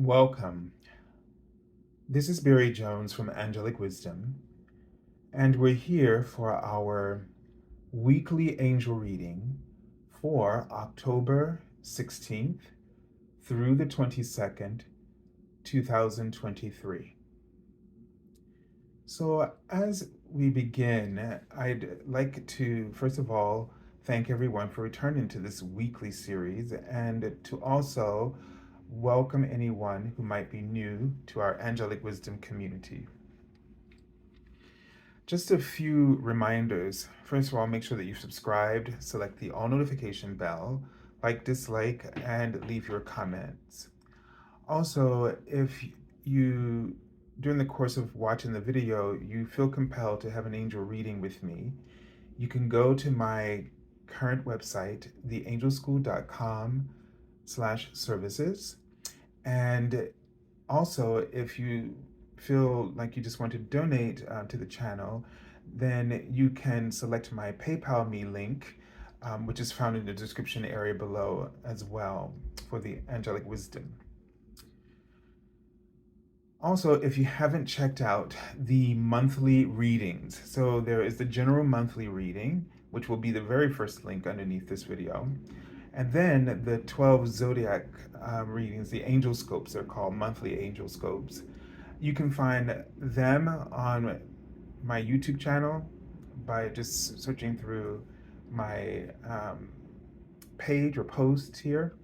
Welcome. This is Barry Jones from Angelic Wisdom, and we're here for our weekly angel reading for October 16th through the 22nd, 2023. So, as we begin, I'd like to, first of all, thank everyone for returning to this weekly series and to also welcome anyone who might be new to our Angelic Wisdom community. Just a few reminders. First of all, make sure that you've subscribed, select the all notification bell, like, dislike, and leave your comments. Also, if you, during the course of watching the video, you feel compelled to have an angel reading with me, you can go to my current website, theangelschool.com/services. And also, if you feel like you just want to donate to the channel, then you can select my PayPal me link, which is found in the description area below as well for the Angelic Wisdom. Also, if you haven't checked out the monthly readings, so there is the general monthly reading, which will be the very first link underneath this video. And then the 12 zodiac readings, the angel scopes, they're called monthly angel scopes. You can find them on my YouTube channel by just searching through my page or post here,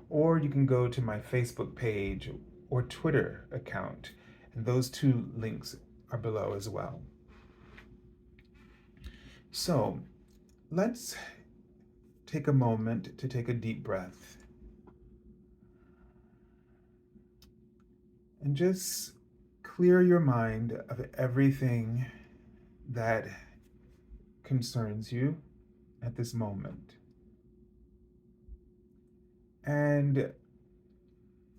or you can go to my Facebook page or Twitter account, and those two links are below as well. So let's take a moment to take a deep breath and just clear your mind of everything that concerns you at this moment. And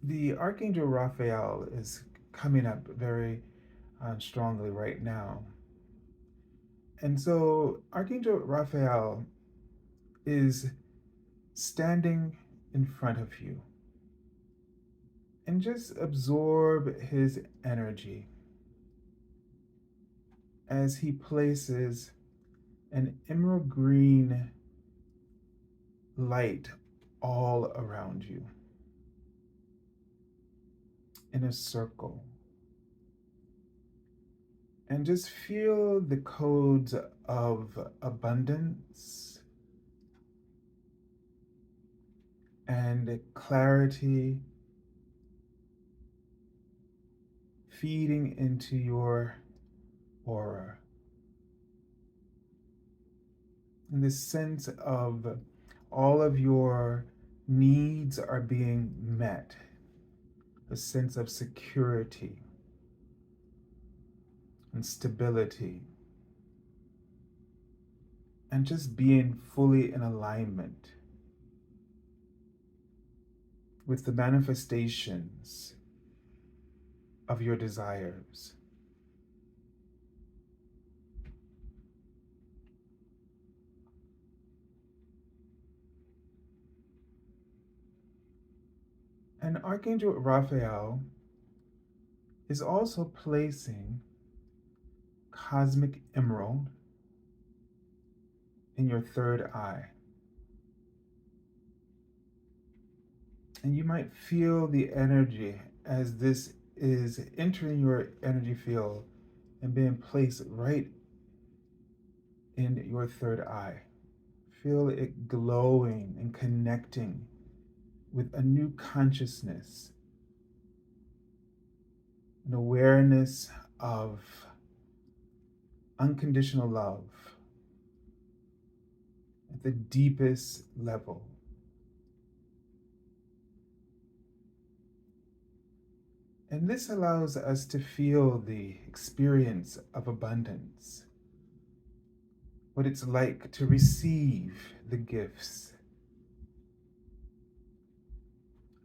the Archangel Raphael is coming up very strongly right now. And so Archangel Raphael is standing in front of you. And just absorb his energy as he places an emerald green light all around you in a circle. And just feel the codes of abundance and clarity feeding into your aura. And this sense of all of your needs are being met, a sense of security and stability, and just being fully in alignment with the manifestations of your desires. And Archangel Raphael is also placing cosmic emerald in your third eye. And you might feel the energy as this is entering your energy field and being placed right in your third eye. Feel it glowing and connecting with a new consciousness, an awareness of unconditional love at the deepest level. And this allows us to feel the experience of abundance, what it's like to receive the gifts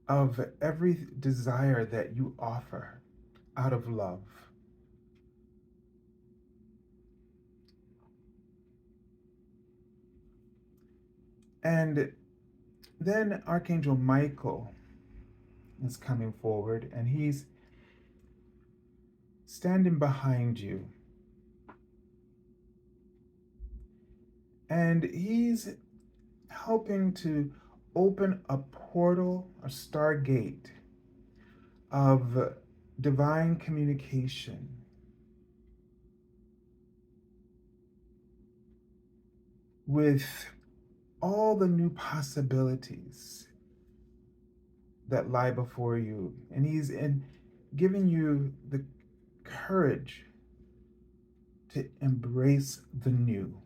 of every desire that you offer out of love. And then Archangel Michael is coming forward, and he's standing behind you. And he's helping to open a portal, a stargate of divine communication with all the new possibilities that lie before you. And he's giving you the courage to embrace the new.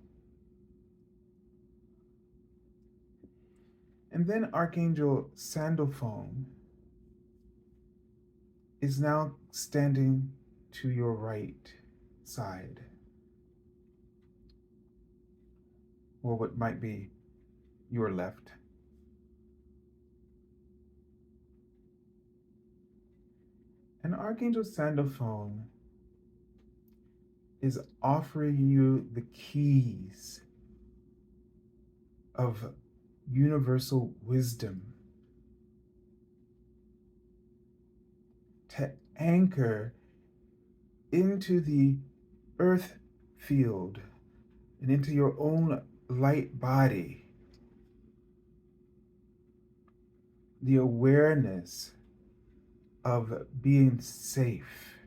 And then Archangel Sandalphon is now standing to your right side, or what might be your left. And Archangel Sandalphon is offering you the keys of universal wisdom to anchor into the earth field and into your own light body the awareness of being safe,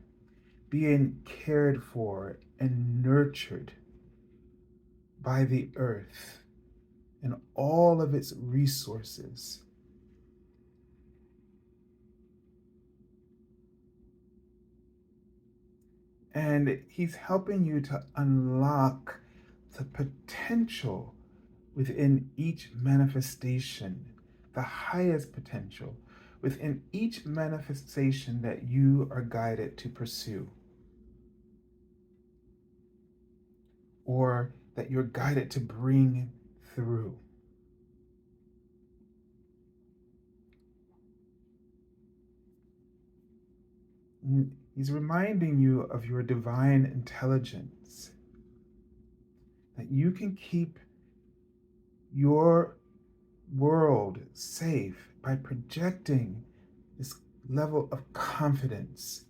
being cared for and nurtured by the earth and all of its resources. And he's helping you to unlock the potential within each manifestation, the highest potential within each manifestation that you are guided to pursue, or that you're guided to bring through. He's reminding you of your divine intelligence, that you can keep your world safe by projecting this level of confidence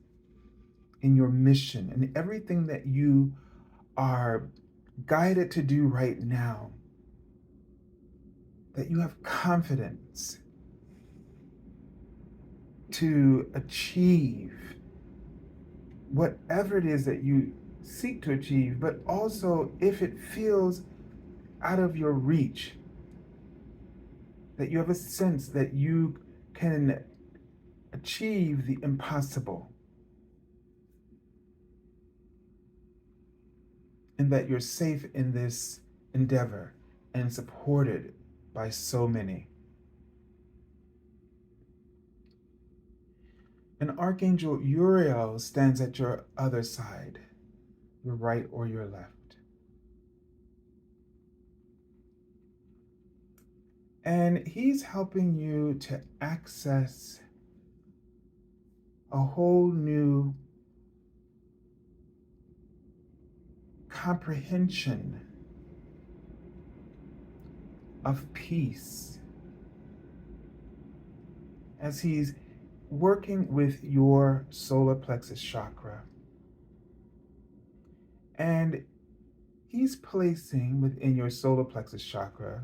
in your mission and everything that you are guided to do right now. That you have confidence to achieve whatever it is that you seek to achieve, but also if it feels out of your reach, that you have a sense that you can achieve the impossible, and that you're safe in this endeavor and supported by so many. And Archangel Uriel stands at your other side, your right or your left. And he's helping you to access a whole new comprehension of peace as he's working with your solar plexus chakra. And he's placing within your solar plexus chakra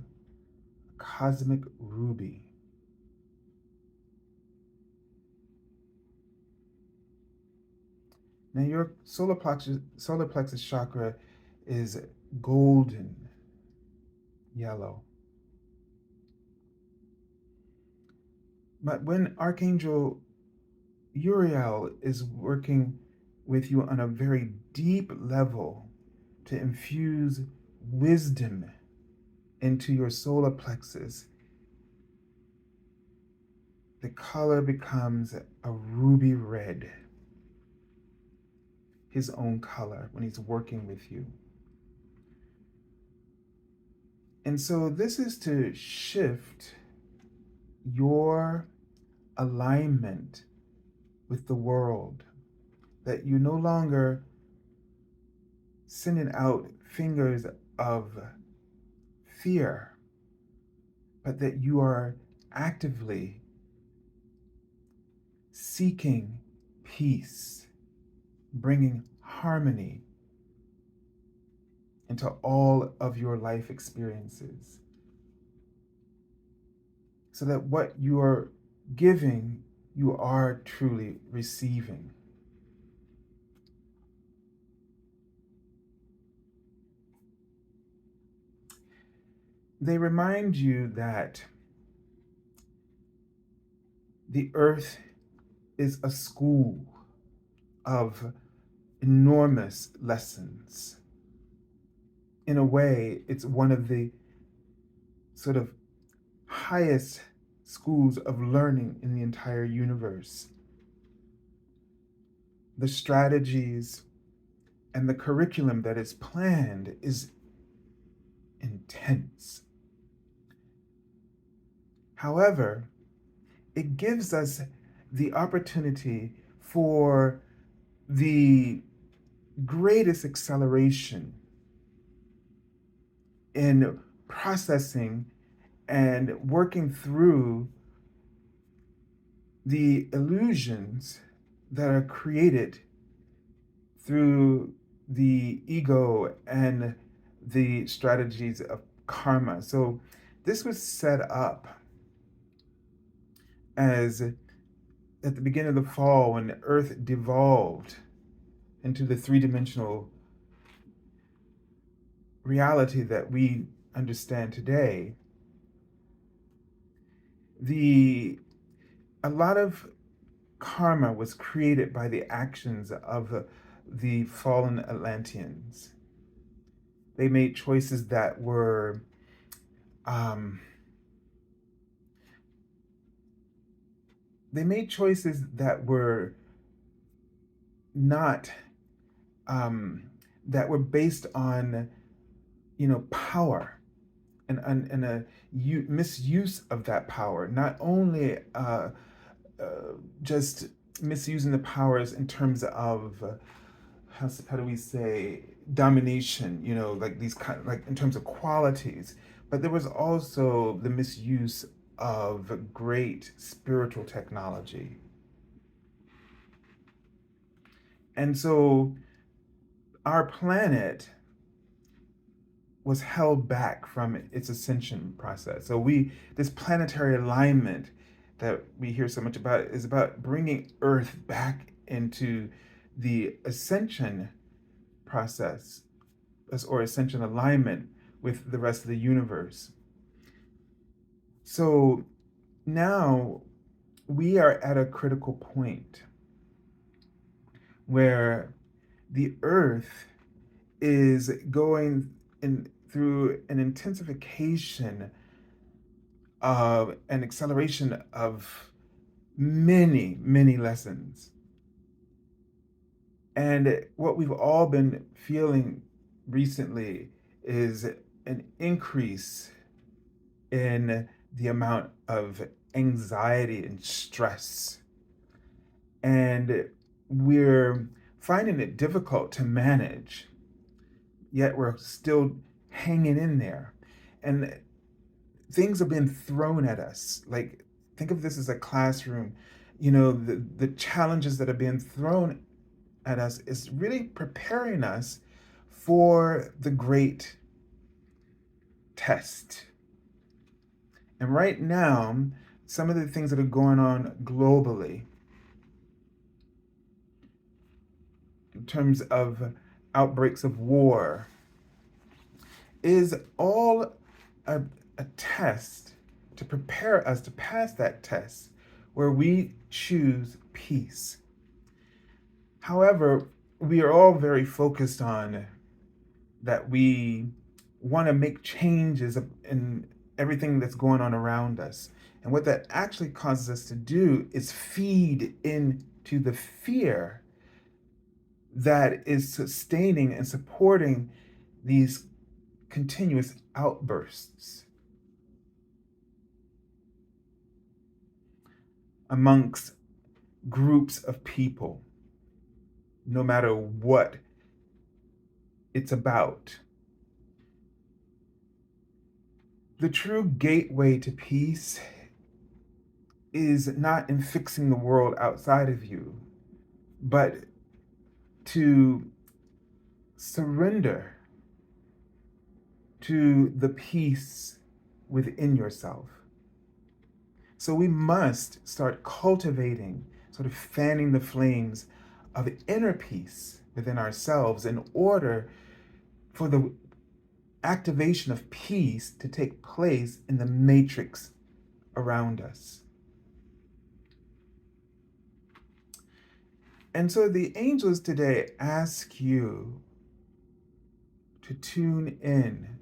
a cosmic ruby. Now, your solar plexus chakra is golden yellow. But when Archangel Uriel is working with you on a very deep level to infuse wisdom into your solar plexus, the color becomes a ruby red, his own color, when he's working with you. And so this is to shift your alignment with the world, that you no longer sending out fingers of fear, but that you are actively seeking peace, bringing harmony into all of your life experiences, so that what you are giving, you are truly receiving. They remind you that the earth is a school of enormous lessons. In a way, it's one of the sort of highest schools of learning in the entire universe. The strategies and the curriculum that is planned is intense. However, it gives us the opportunity for the greatest acceleration in processing and working through the illusions that are created through the ego and the strategies of karma. So this was set up as at the beginning of the fall when the earth devolved into the three-dimensional reality that we understand today. A lot of karma was created by the actions of the fallen Atlanteans. They made choices that were not that were based on power and a misuse of that power. Not only just misusing the powers in terms of how do we say domination, like these kind, like in terms of qualities, but there was also the misuse of great spiritual technology. And so our planet was held back from its ascension process. So this planetary alignment that we hear so much about is about bringing Earth back into the ascension process, or ascension alignment with the rest of the universe. So now we are at a critical point where the Earth is going through an intensification of an acceleration of many, many lessons. And what we've all been feeling recently is an increase in the amount of anxiety and stress. And we're finding it difficult to manage, yet we're still hanging in there. And things have been thrown at us. Like, think of this as a classroom. The challenges that are being thrown at us is really preparing us for the great test. And right now, some of the things that are going on globally in terms of outbreaks of war is all a test to prepare us to pass that test where we choose peace. However, we are all very focused on that we want to make changes in everything that's going on around us. And what that actually causes us to do is feed into the fear that is sustaining and supporting these continuous outbursts amongst groups of people, no matter what it's about. The true gateway to peace is not in fixing the world outside of you, but to surrender to the peace within yourself. So we must start cultivating, sort of fanning the flames of inner peace within ourselves in order for the activation of peace to take place in the matrix around us. And so the angels today ask you to tune in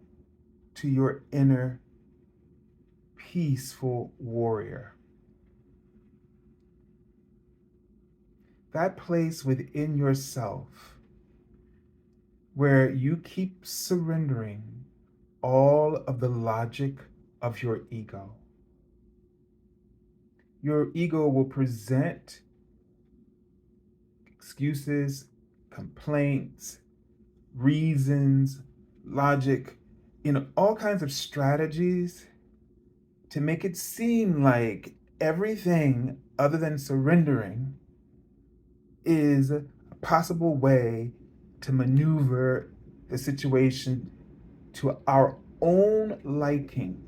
to your inner peaceful warrior. That place within yourself where you keep surrendering all of the logic of your ego. Your ego will present excuses, complaints, reasons, logic, all kinds of strategies to make it seem like everything other than surrendering is a possible way to maneuver the situation to our own liking.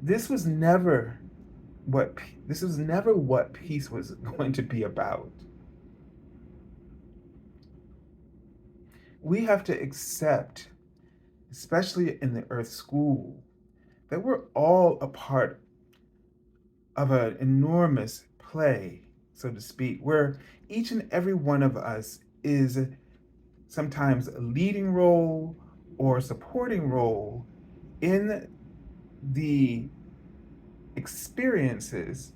This was never what peace was going to be about. We have to accept, especially in the Earth School, that we're all a part of an enormous play, so to speak, where each and every one of us is sometimes a leading role or a supporting role in the experiences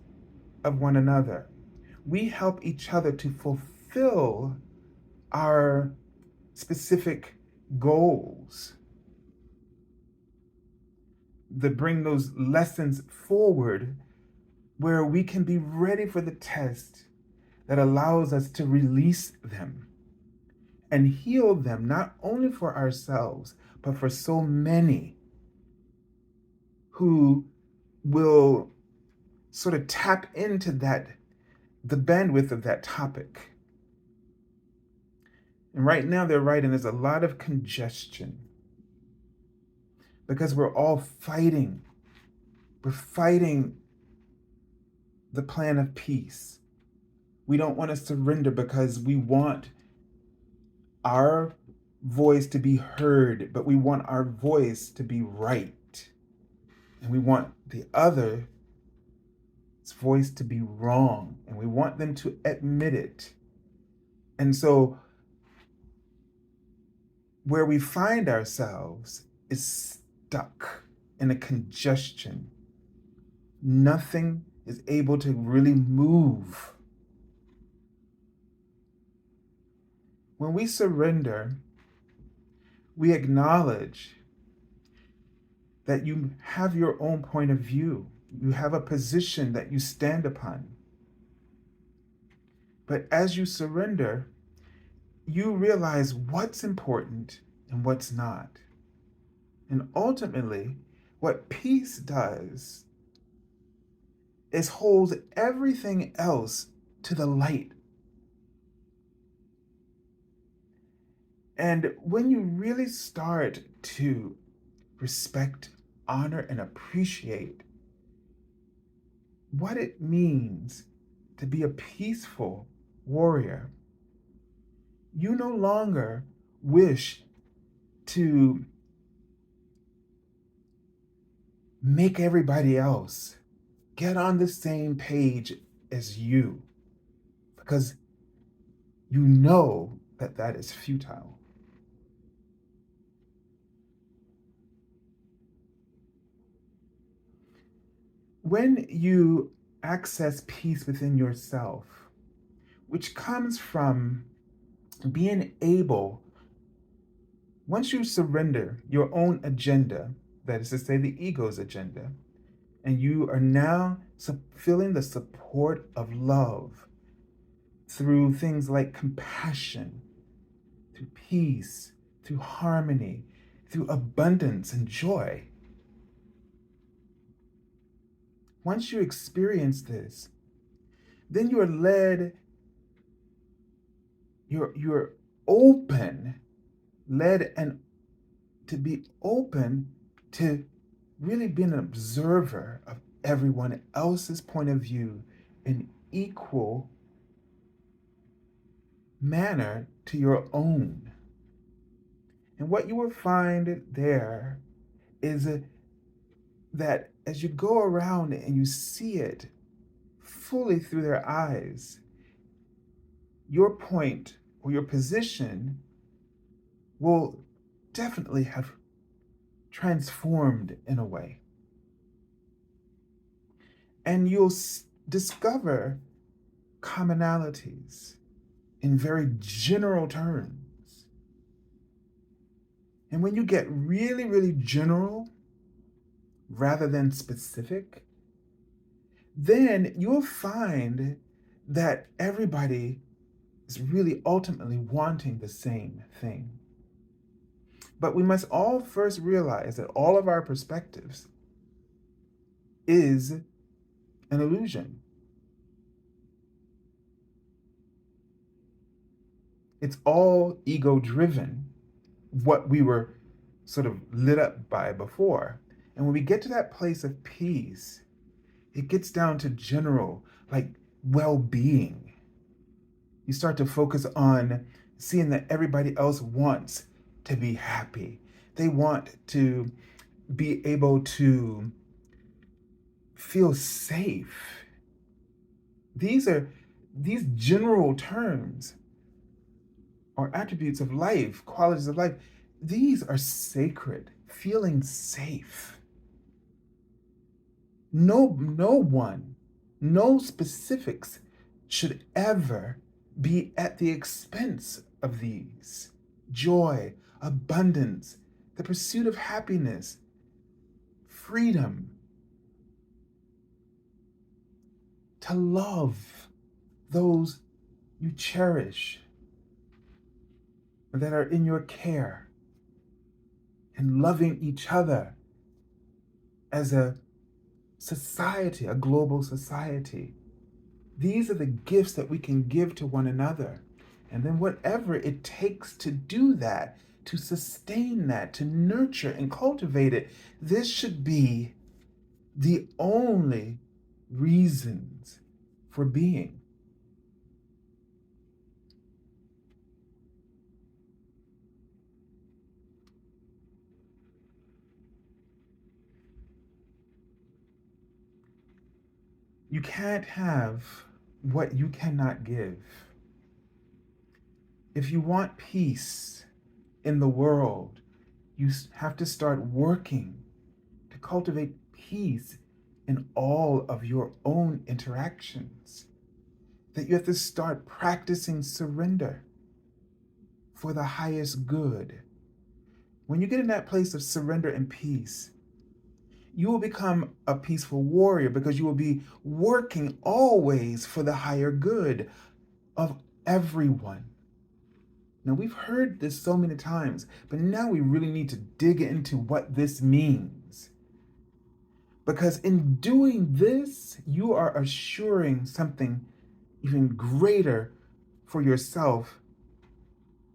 of one another. We help each other to fulfill our specific goals, that bring those lessons forward where we can be ready for the test that allows us to release them and heal them, not only for ourselves, but for so many who will sort of tap into the bandwidth of that topic. And right now they're writing, there's a lot of congestion because we're all fighting. We're fighting the plan of peace. We don't want to surrender because we want our voice to be heard, but we want our voice to be right. And we want the other's voice to be wrong. And we want them to admit it. And so where we find ourselves is stuck in a congestion. Nothing is able to really move. When we surrender, we acknowledge that you have your own point of view. You have a position that you stand upon. But as you surrender, you realize what's important and what's not. And ultimately, what peace does is holds everything else to the light. And when you really start to respect, honor, and appreciate what it means to be a peaceful warrior, you no longer wish to make everybody else get on the same page as you, because you know that that is futile. When you access peace within yourself, which comes from being able, once you surrender your own agenda, that is to say the ego's agenda, and you are now feeling the support of love through things like compassion, through peace, through harmony, through abundance and joy, Once you experience this, then you're led, you're open, led and to be open to really being an observer of everyone else's point of view in equal manner to your own. And what you will find there is that as you go around and you see it fully through their eyes, your point or your position will definitely have transformed in a way. And you'll discover commonalities in very general terms. And when you get really, really general rather than specific, then you'll find that everybody is really ultimately wanting the same thing. But we must all first realize that all of our perspectives is an illusion. It's all ego driven, what we were sort of lit up by before. And when we get to that place of peace, it gets down to general, like well being. You start to focus on seeing that everybody else wants to be happy. They want to be able to feel safe. These general terms or attributes of life, qualities of life. These are sacred. Feeling safe. No one, no specifics should ever be at the expense of these. Joy, abundance, the pursuit of happiness, freedom, to love those you cherish that are in your care, and loving each other as a society, a global society. These are the gifts that we can give to one another. And then whatever it takes to do that, to sustain that, to nurture and cultivate it, this should be the only reasons for being. You can't have what you cannot give. If you want peace in the world, you have to start working to cultivate peace in all of your own interactions. That you have to start practicing surrender for the highest good. When you get in that place of surrender and peace, you will become a peaceful warrior because you will be working always for the higher good of everyone. Now, we've heard this so many times, but now we really need to dig into what this means. Because in doing this, you are assuring something even greater for yourself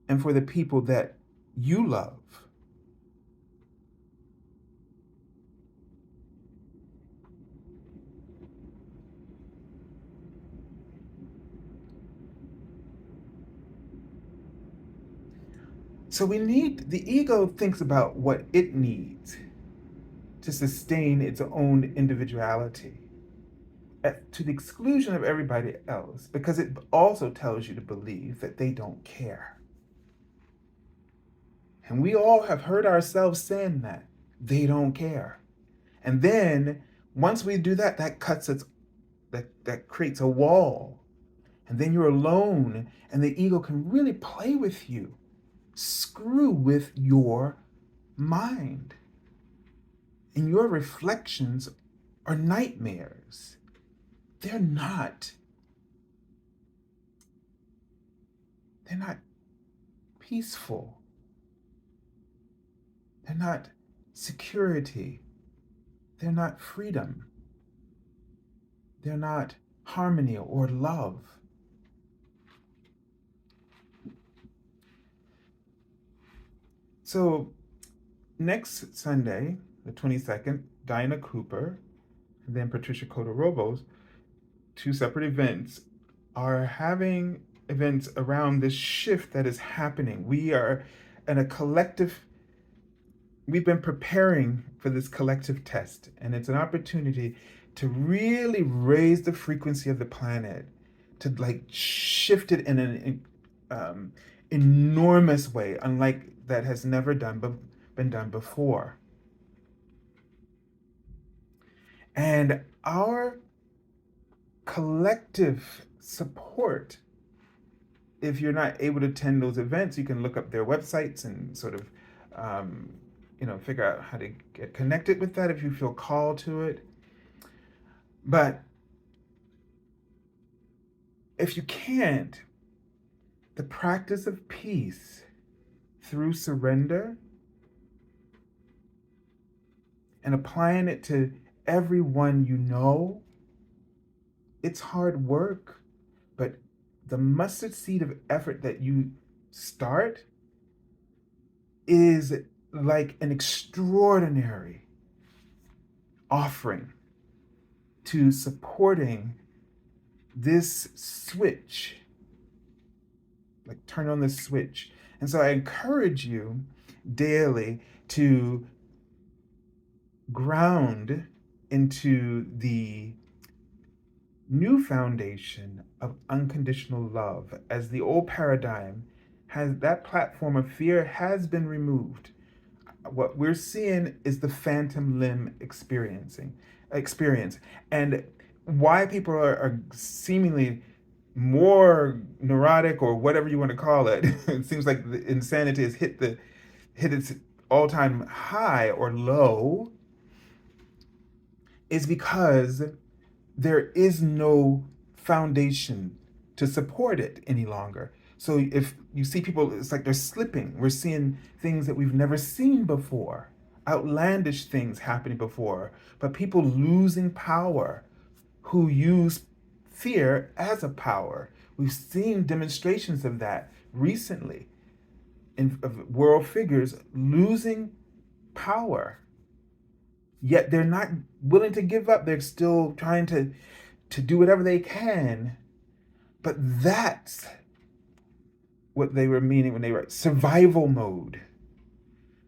and for the people that you love. So the ego thinks about what it needs to sustain its own individuality to the exclusion of everybody else, because it also tells you to believe that they don't care. And we all have heard ourselves saying that they don't care. And then once we do that, that cuts its that creates a wall. And then you're alone, and the ego can really play with you, screw with your mind. And your reflections are nightmares. They're not peaceful. They're not security. They're not freedom. They're not harmony or love. So next Sunday, the 22nd, Diana Cooper and then Patricia Cota-Robles, two separate events, are having events around this shift that is happening. We are in a collective, we've been preparing for this collective test, and it's an opportunity to really raise the frequency of the planet, to like shift it in an enormous way, unlike that has never been done before. And our collective support, if you're not able to attend those events, you can look up their websites and sort of um, figure out how to get connected with that if you feel called to it. But if you can't, the practice of peace through surrender and applying it to everyone you know, it's hard work, but the mustard seed of effort that you start is like an extraordinary offering to supporting this switch, like turn on the switch. And so I encourage you daily to ground into the new foundation of unconditional love, as the old paradigm has, that platform of fear has been removed. What we're seeing is the phantom limb experience, and why people are seemingly more neurotic or whatever you want to call it. It seems like the insanity has hit its all-time high or low, is because there is no foundation to support it any longer. So if you see people, it's like they're slipping. We're seeing things that we've never seen before, outlandish things happening before, but people losing power who use fear as a power. We've seen demonstrations of that recently of world figures losing power, yet they're not willing to give up. They're still trying to do whatever they can. But that's what they were meaning when they were survival mode.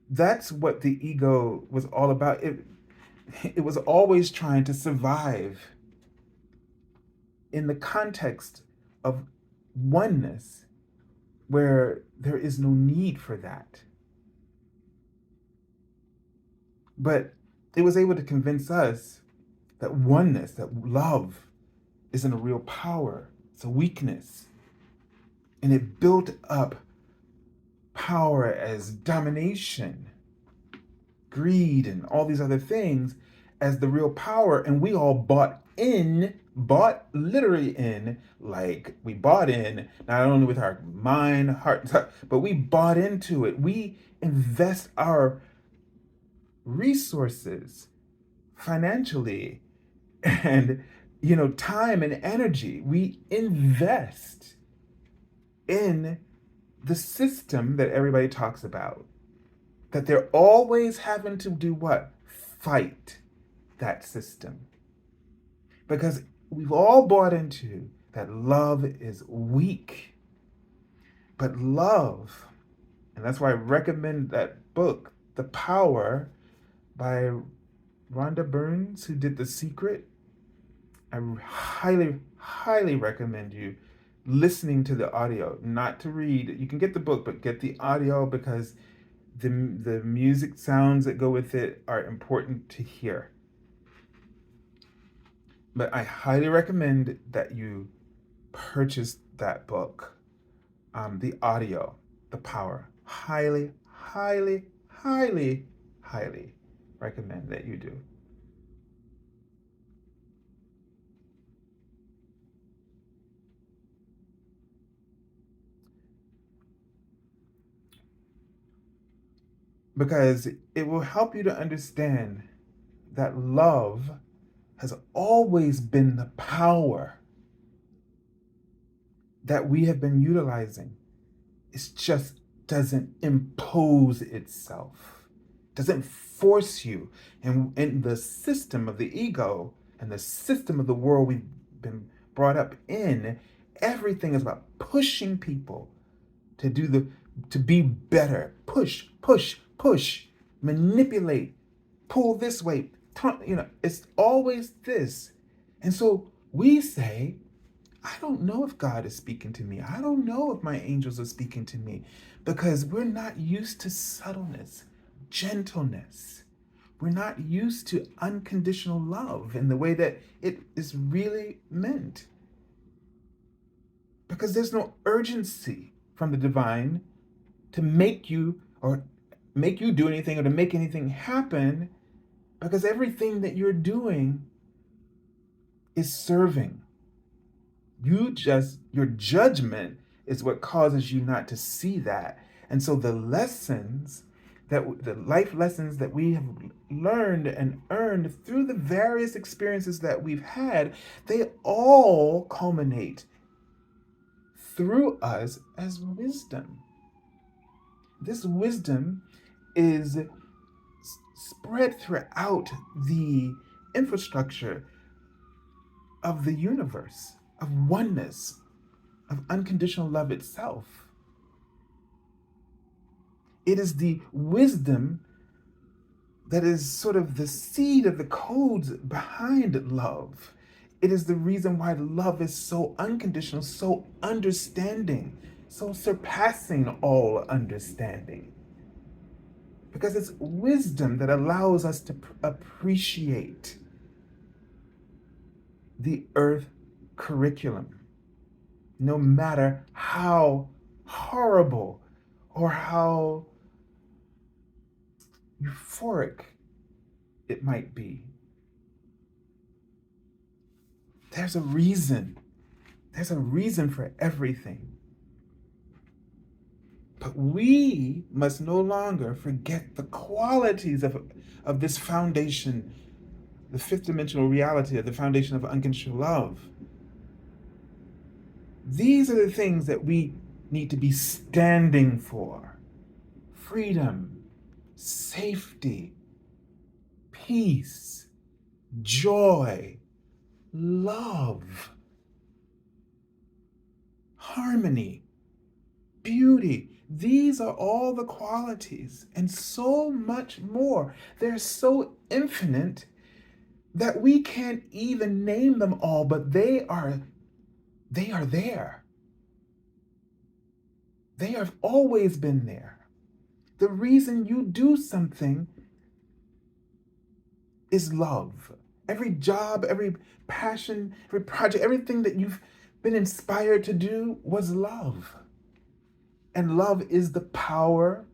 That's what the ego was all about. It was always trying to survive in the context of oneness, where there is no need for that. But it was able to convince us that oneness, that love, isn't a real power, it's a weakness. And it built up power as domination, greed, and all these other things as the real power. And we all bought literally in, like we bought in, not only with our mind, heart, but we bought into it. We invest our resources financially and time and energy. We invest in the system that everybody talks about, that they're always having to do what? Fight that system. Because we've all bought into that love is weak. But love, and that's why I recommend that book, The Power, by Rhonda Burns, who did The Secret. I highly, highly recommend you listening to the audio, not to read. You can get the book, but get the audio, because the music sounds that go with it are important to hear. But I highly recommend that you purchase that book, the audio, The Power. Highly, highly, highly, highly recommend that you do. Because it will help you to understand that love has always been the power that we have been utilizing. It just doesn't impose itself, doesn't force you. And in the system of the ego and the system of the world we've been brought up in, everything is about pushing people to be better. Push, push, push, manipulate, pull this way. It's always this. And so we say, I don't know if God is speaking to me. I don't know if my angels are speaking to me, because we're not used to subtleness, gentleness. We're not used to unconditional love in the way that it is really meant. Because there's no urgency from the divine to make you do anything or to make anything happen, because everything that you're doing is serving. Your judgment is what causes you not to see that. And so the life lessons that we have learned and earned through the various experiences that we've had, they all culminate through us as wisdom. This wisdom is spread throughout the infrastructure of the universe, of oneness, of unconditional love itself. It is the wisdom that is sort of the seed of the codes behind love. It is the reason why love is so unconditional, so understanding, so surpassing all understanding. Because it's wisdom that allows us to appreciate the earth curriculum, no matter how horrible or how euphoric it might be. There's a reason. There's a reason for everything. But we must no longer forget the qualities of this foundation, the fifth dimensional reality of the foundation of unconditional love. These are the things that we need to be standing for: freedom, safety, peace, joy, love, harmony, beauty. These are all the qualities and so much more. They're so infinite that we can't even name them all, but they are there. They have always been there. The reason you do something is love. Every job, every passion, every project, everything that you've been inspired to do was love. And love is the power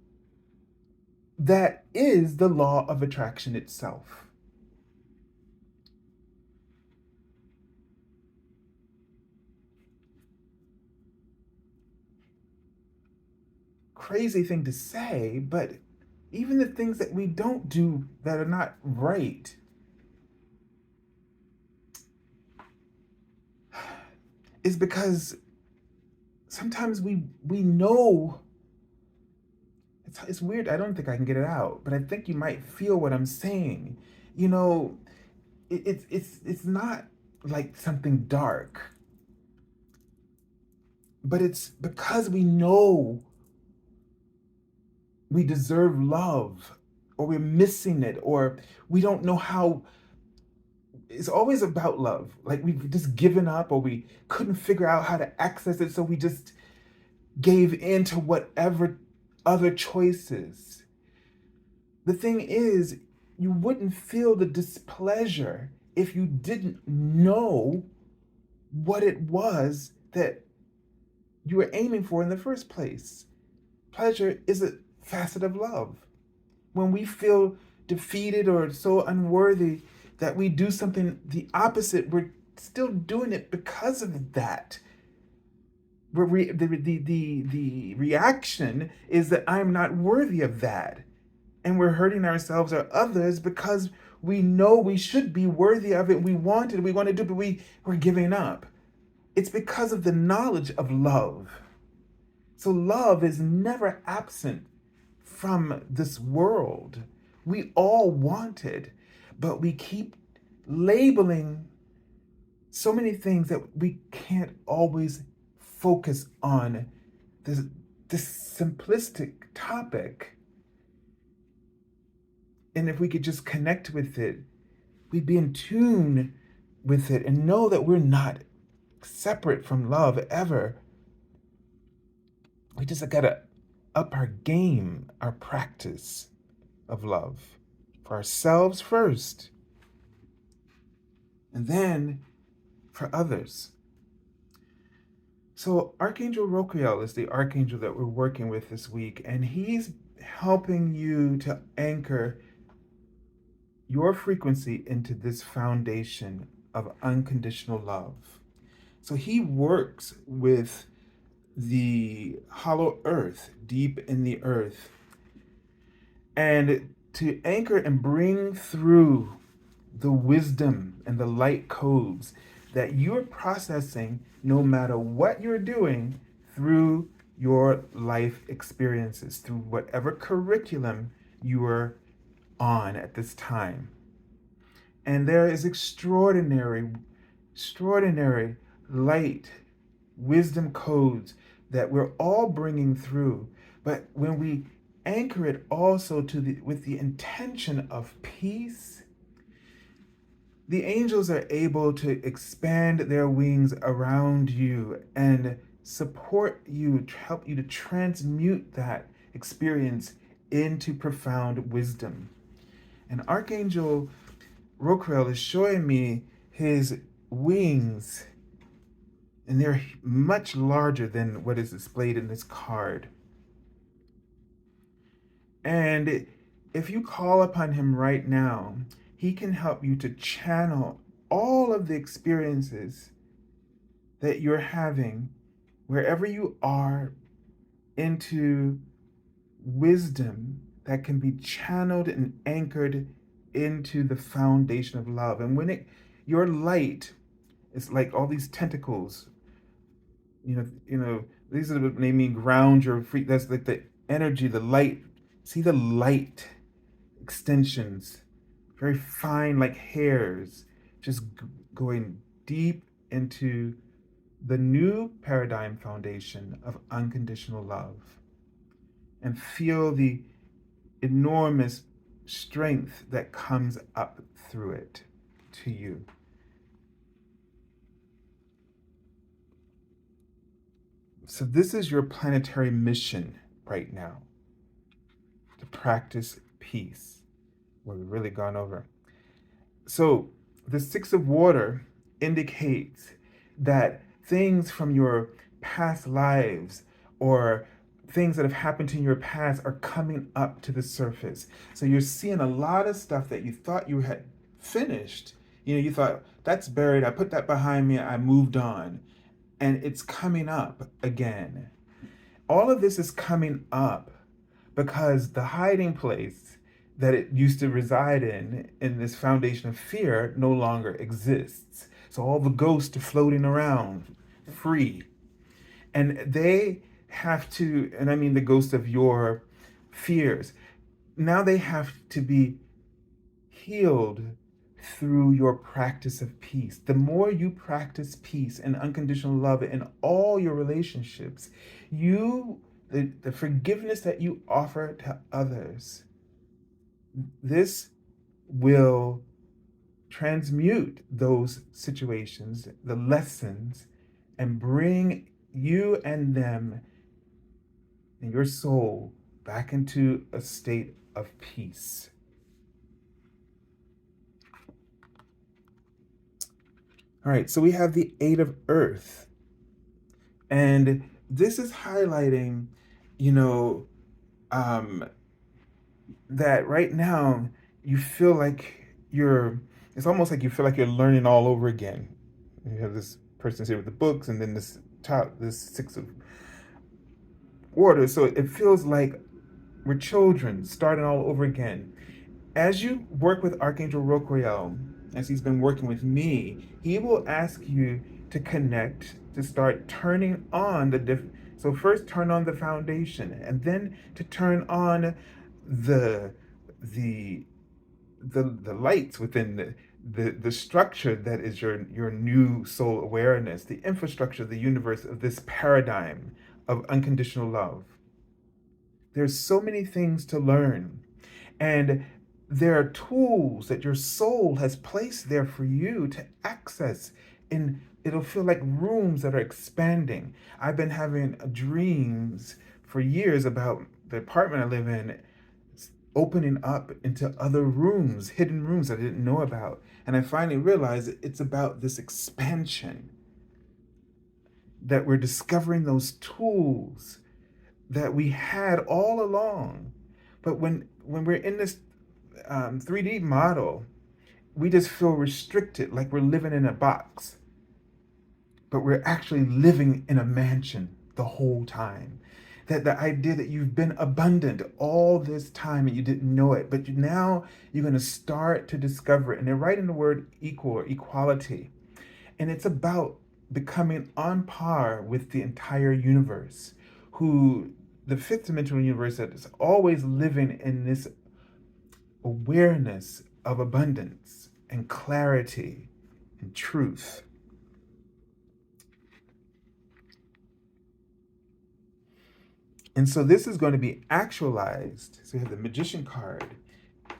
that is the law of attraction itself. Crazy thing to say, but even the things that we don't do that are not right is because sometimes we know. It's weird. I don't think I can get it out, but I think you might feel what I'm saying. You know, it's not like something dark, but it's because we know we deserve love, or we're missing it, or we don't know how. It's always about love. Like we've just given up, or we couldn't figure out how to access it, so we just gave in to whatever other choices. The thing is, you wouldn't feel the displeasure if you didn't know what it was that you were aiming for in the first place. Pleasure is a facet of love. When we feel defeated or so unworthy that we do something the opposite, we're still doing it because of that. The reaction is that I'm not worthy of that. And we're hurting ourselves or others because We know we should be worthy of it. We want it. We want to do it, but we're giving up. It's because of the knowledge of love. So love is never absent from this world. We all want it, but we keep labeling so many things that we can't always focus on this simplistic topic. And if we could just connect with it, we'd be in tune with it and know that we're not separate from love ever. We just gotta up our game, our practice of love for ourselves first, and then for others. So Archangel Roquiel is the archangel that we're working with this week, and he's helping you to anchor your frequency into this foundation of unconditional love. So he works with the hollow earth, deep in the earth, and to anchor and bring through the wisdom and the light codes that you're processing no matter what you're doing through your life experiences, through whatever curriculum you are on at this time. And there is extraordinary light, wisdom codes that we're all bringing through. But when we anchor it also with the intention of peace, the angels are able to expand their wings around you and support you, to help you to transmute that experience into profound wisdom. And Archangel Roquiel is showing me his wings, and they're much larger than what is displayed in this card. And if you call upon him right now, he can help you to channel all of the experiences that you're having wherever you are into wisdom that can be channeled and anchored into the foundation of love. And when your light is like all these tentacles, these are what they mean ground your free. That's like the energy, the light. See the light extensions, very fine, like hairs, just going deep into the new paradigm foundation of unconditional love, and feel the enormous strength that comes up through it to you. So this is your planetary mission right now, to practice peace, where we've really gone over. So the Six of Water indicates that things from your past lives or things that have happened in your past are coming up to the surface. So you're seeing a lot of stuff that you thought you had finished. You thought, that's buried, I put that behind me, I moved on. And it's coming up again. All of this is coming up because the hiding place that it used to reside in this foundation of fear, no longer exists. So all the ghosts are floating around free. And they have to, and I mean the ghost of your fears, now they have to be healed through your practice of peace. The more you practice peace and unconditional love in all your relationships, the forgiveness that you offer to others, this will transmute those situations, the lessons, and bring you and them and your soul back into a state of peace. All right, so we have the Eight of Earth. And this is highlighting, that right now you feel like it's almost like you feel like you're learning all over again. You have this person here with the books, and then this Six of Water. So it feels like we're children starting all over again. As you work with Archangel Roquiel, as he's been working with me, he will ask you to connect, to start turning on so first turn on the foundation, and then to turn on the the the lights within the structure that is your new soul awareness, the infrastructure of the universe, of this paradigm of unconditional love. There's so many things to learn. And there are tools that your soul has placed there for you to access. And it'll feel like rooms that are expanding. I've been having dreams for years about the apartment I live in opening up into other rooms, hidden rooms I didn't know about. And I finally realized it's about this expansion, that we're discovering those tools that we had all along. But when we're in this 3D model, we just feel restricted, like we're living in a box. But we're actually living in a mansion the whole time. That the idea that you've been abundant all this time and you didn't know it, but now you're going to start to discover it. And they're right in the word equal or equality. And it's about becoming on par with the entire universe, who the fifth dimensional universe that is always living in this awareness of abundance and clarity and truth. And so this is going to be actualized. So you have the magician card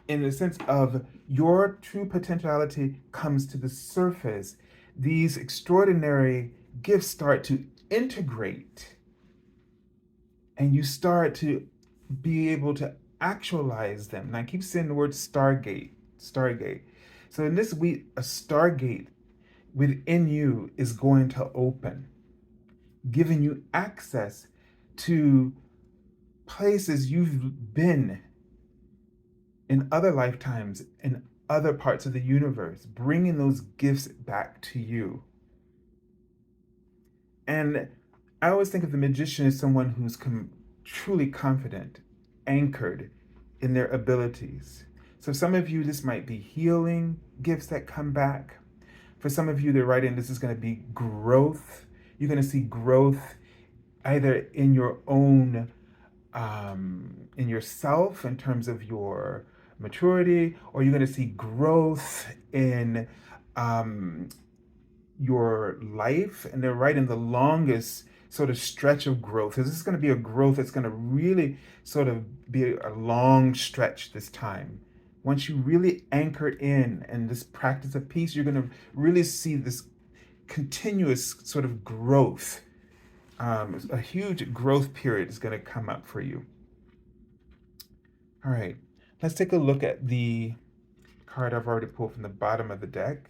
in the sense of your true potentiality comes to the surface. These extraordinary gifts start to integrate, and you start to be able to actualize them. And I keep saying the word Stargate, Stargate. So in this week, a Stargate within you is going to open, giving you access to places you've been in other lifetimes, in other parts of the universe, bringing those gifts back to you. And I always think of the magician as someone who's truly confident, anchored in their abilities. So some of you, this might be healing gifts that come back. For some of you, they're writing this is going to be growth. You're going to see growth either in your own, in yourself in terms of your maturity, or you're going to see growth in your life. And they're right in the longest sort of stretch of growth. This is going to be a growth that's going to really sort of be a long stretch this time. Once you really anchor in this practice of peace, you're going to really see this continuous sort of growth. A huge growth period is going to come up for you. All right, let's take a look at the card I've already pulled from the bottom of the deck.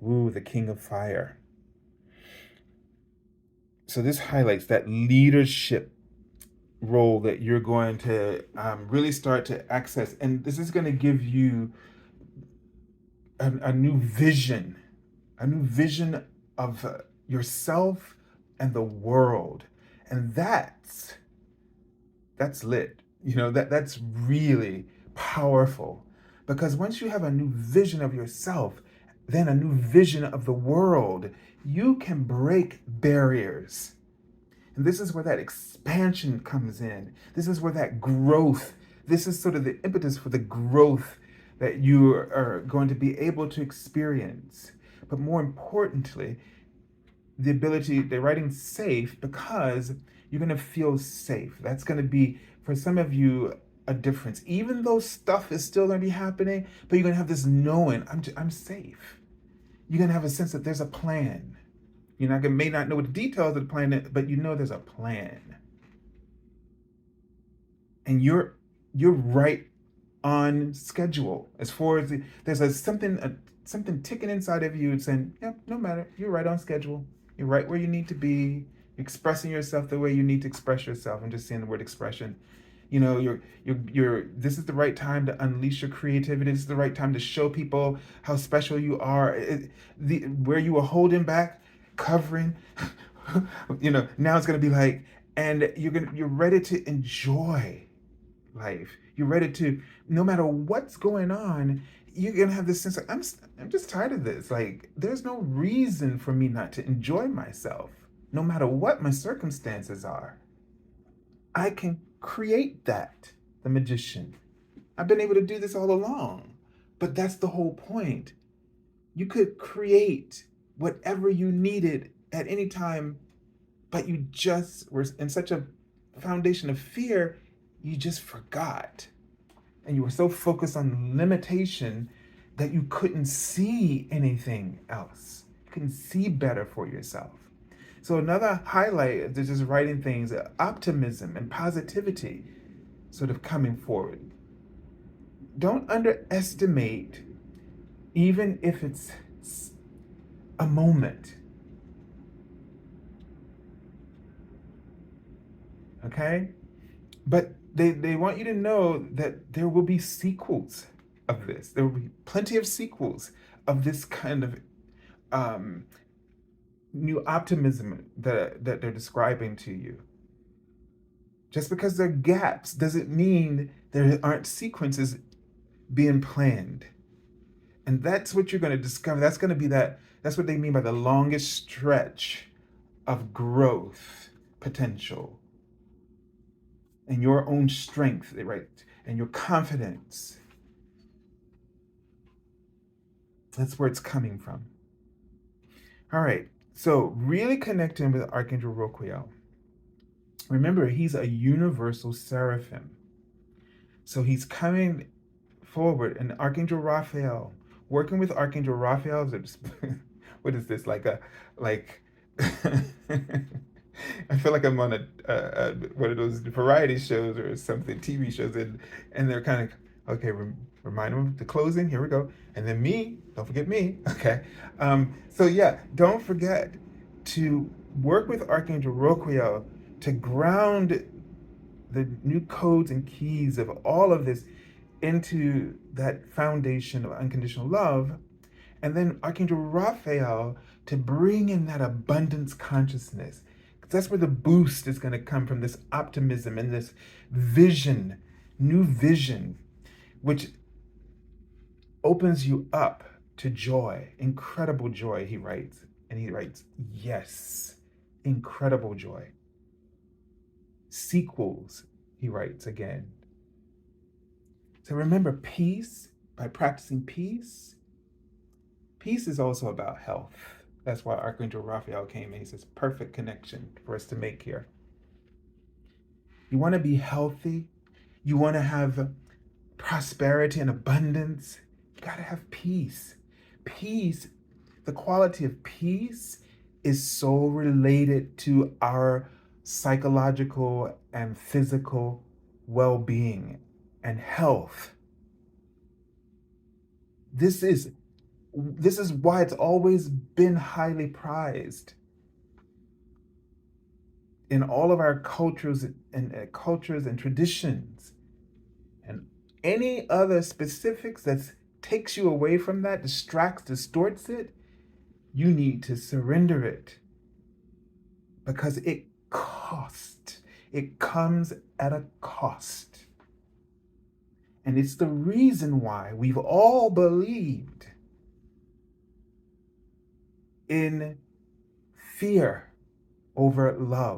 Ooh, the King of Fire. So this highlights that leadership role that you're going to really start to access. And this is going to give you a new vision of yourself and the world. And that's lit. You know, that's really powerful. Because once you have a new vision of yourself, then a new vision of the world, you can break barriers. And this is where that expansion comes in. This is where that growth, this is sort of the impetus for the growth that you are going to be able to experience. But more importantly, the ability, they're writing safe because you're going to feel safe. That's going to be, for some of you, a difference. Even though stuff is still going to be happening, but you're going to have this knowing, I'm safe. You're going to have a sense that there's a plan. May not know what the details of the plan, but you know there's a plan. And you're right on schedule. As far as there's something ticking inside of you saying, yep, no matter, you're right on schedule. You're right where you need to be. You're expressing yourself the way you need to express yourself. I'm just saying the word expression. You know, this is the right time to unleash your creativity. This is the right time to show people how special you are. Where you were holding back, covering, now it's going to be like, and you're ready to enjoy life. You're ready to, no matter what's going on, you're gonna have this sense of, I'm just tired of this. Like, there's no reason for me not to enjoy myself, no matter what my circumstances are. I can create that, the magician. I've been able to do this all along. But that's the whole point. You could create whatever you needed at any time, but you just were in such a foundation of fear, you just forgot. And you were so focused on limitation that you couldn't see anything else. You couldn't see better for yourself. So another highlight is just writing things, optimism and positivity sort of coming forward. Don't underestimate, even if it's a moment. Okay? But they want you to know that there will be sequels of this. There will be plenty of sequels of this kind of new optimism that they're describing to you. Just because there are gaps doesn't mean there aren't sequences being planned. And that's what you're going to discover. That's going to be that's what they mean by the longest stretch of growth potential and your own strength, right? And your confidence. That's where it's coming from. All right. So really connecting with Archangel Roquiel. Remember, he's a universal seraphim. So he's coming forward, and Archangel Raphael, working with Archangel Raphael, what is this, like I feel like I'm on a one of those variety shows or something, TV shows, and they're kind of, okay, remind them of the closing, here we go, and then me, don't forget me, okay. So yeah, don't forget to work with Archangel Roquiel to ground the new codes and keys of all of this into that foundation of unconditional love. And then Archangel Raphael to bring in that abundance consciousness. Because that's where the boost is going to come from, this optimism and this vision, new vision, which opens you up to joy, incredible joy, he writes. And he writes, yes, incredible joy. Sequels, he writes again. So remember, peace, by practicing peace, peace is also about health. That's why Archangel Raphael came and he says, perfect connection for us to make here. You want to be healthy. You want to have prosperity and abundance. You got to have peace. Peace, the quality of peace is so related to our psychological and physical well-being and health. This is why it's always been highly prized in all of our cultures and traditions. And any other specifics that takes you away from that, distracts, distorts it, you need to surrender it, because it costs. It comes at a cost. And it's the reason why we've all believed in fear over love.